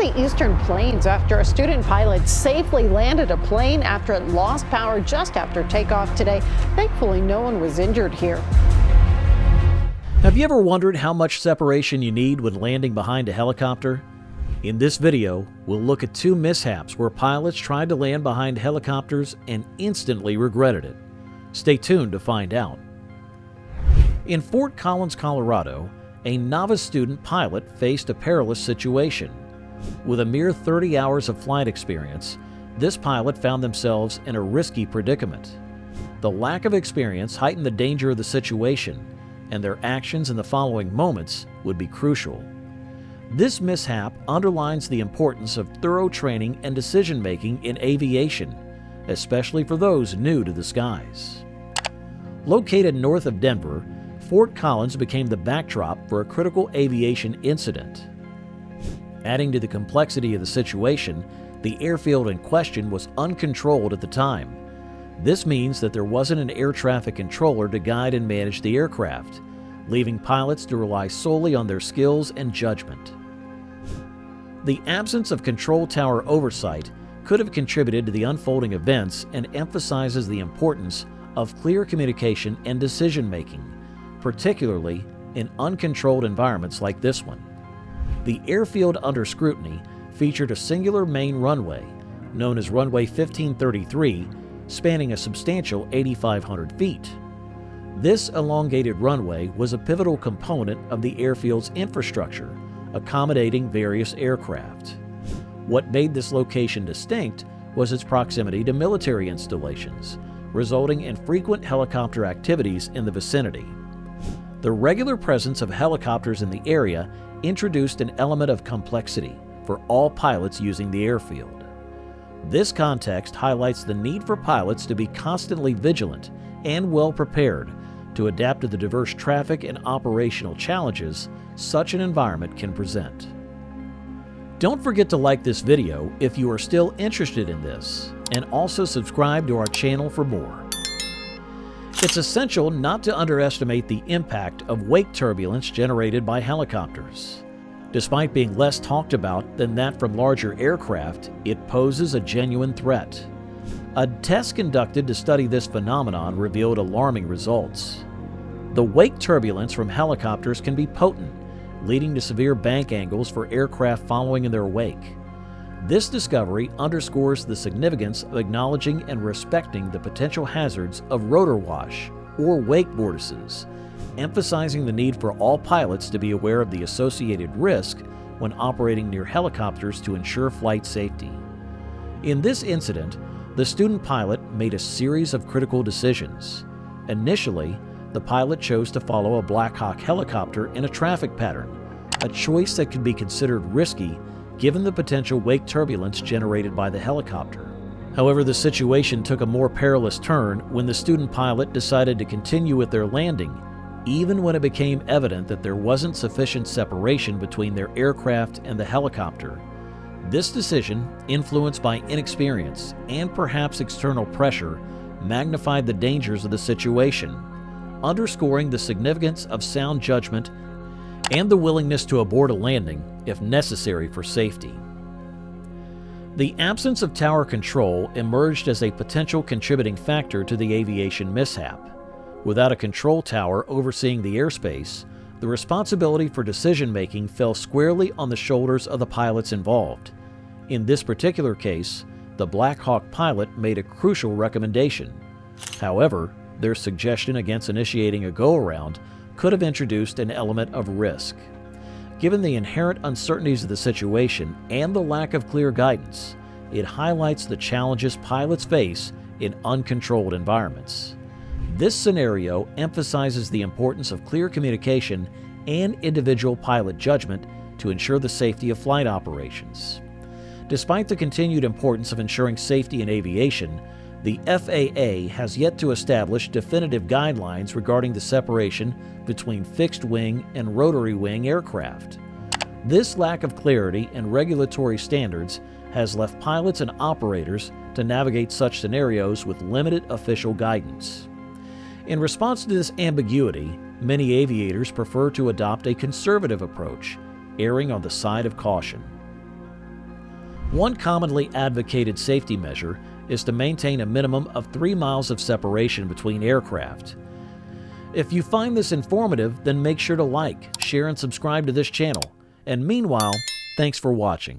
the eastern plains after a student pilot safely landed a plane after it lost power just after takeoff today. Thankfully, no one was injured here. Have you ever wondered how much separation you need when landing behind a helicopter? In this video, we'll look at two mishaps where pilots tried to land behind helicopters and instantly regretted it. Stay tuned to find out. In Fort Collins, Colorado, a novice student pilot faced a perilous situation. With a mere 30 hours of flight experience, this pilot found themselves in a risky predicament. The lack of experience heightened the danger of the situation, and their actions in the following moments would be crucial. This mishap underlines the importance of thorough training and decision-making in aviation, especially for those new to the skies. Located north of Denver, Fort Collins became the backdrop for a critical aviation incident. Adding to the complexity of the situation, the airfield in question was uncontrolled at the time. This means that there wasn't an air traffic controller to guide and manage the aircraft, leaving pilots to rely solely on their skills and judgment. The absence of control tower oversight could have contributed to the unfolding events and emphasizes the importance of clear communication and decision-making, particularly in uncontrolled environments like this one. The airfield under scrutiny featured a singular main runway, known as runway 1533, spanning a substantial 8,500 feet. This elongated runway was a pivotal component of the airfield's infrastructure, accommodating various aircraft. What made this location distinct was its proximity to military installations, resulting in frequent helicopter activities in the vicinity. The regular presence of helicopters in the area introduced an element of complexity for all pilots using the airfield. This context highlights the need for pilots to be constantly vigilant and well prepared to adapt to the diverse traffic and operational challenges such an environment can present. Don't forget to like this video if you are still interested in this, and also subscribe to our channel for more. It's essential not to underestimate the impact of wake turbulence generated by helicopters. Despite being less talked about than that from larger aircraft, it poses a genuine threat. A test conducted to study this phenomenon revealed alarming results. The wake turbulence from helicopters can be potent, leading to severe bank angles for aircraft following in their wake. This discovery underscores the significance of acknowledging and respecting the potential hazards of rotor wash or wake vortices, emphasizing the need for all pilots to be aware of the associated risk when operating near helicopters to ensure flight safety. In this incident, the student pilot made a series of critical decisions. Initially, the pilot chose to follow a Black Hawk helicopter in a traffic pattern, a choice that could be considered risky given the potential wake turbulence generated by the helicopter. However, the situation took a more perilous turn when the student pilot decided to continue with their landing, even when it became evident that there wasn't sufficient separation between their aircraft and the helicopter. This decision, influenced by inexperience and perhaps external pressure, magnified the dangers of the situation, underscoring the significance of sound judgment and the willingness to abort a landing if necessary for safety. The absence of tower control emerged as a potential contributing factor to the aviation mishap. Without a control tower overseeing the airspace, the responsibility for decision-making fell squarely on the shoulders of the pilots involved. In this particular case, the Black Hawk pilot made a crucial recommendation. However, their suggestion against initiating a go-around could have introduced an element of risk. Given the inherent uncertainties of the situation and the lack of clear guidance, it highlights the challenges pilots face in uncontrolled environments. This scenario emphasizes the importance of clear communication and individual pilot judgment to ensure the safety of flight operations. Despite the continued importance of ensuring safety in aviation, the FAA has yet to establish definitive guidelines regarding the separation between fixed-wing and rotary-wing aircraft. This lack of clarity and regulatory standards has left pilots and operators to navigate such scenarios with limited official guidance. In response to this ambiguity, many aviators prefer to adopt a conservative approach, erring on the side of caution. One commonly advocated safety measure is to maintain a minimum of 3 miles of separation between aircraft. If you find this informative, then make sure to like, share, and subscribe to this channel. And meanwhile, thanks for watching.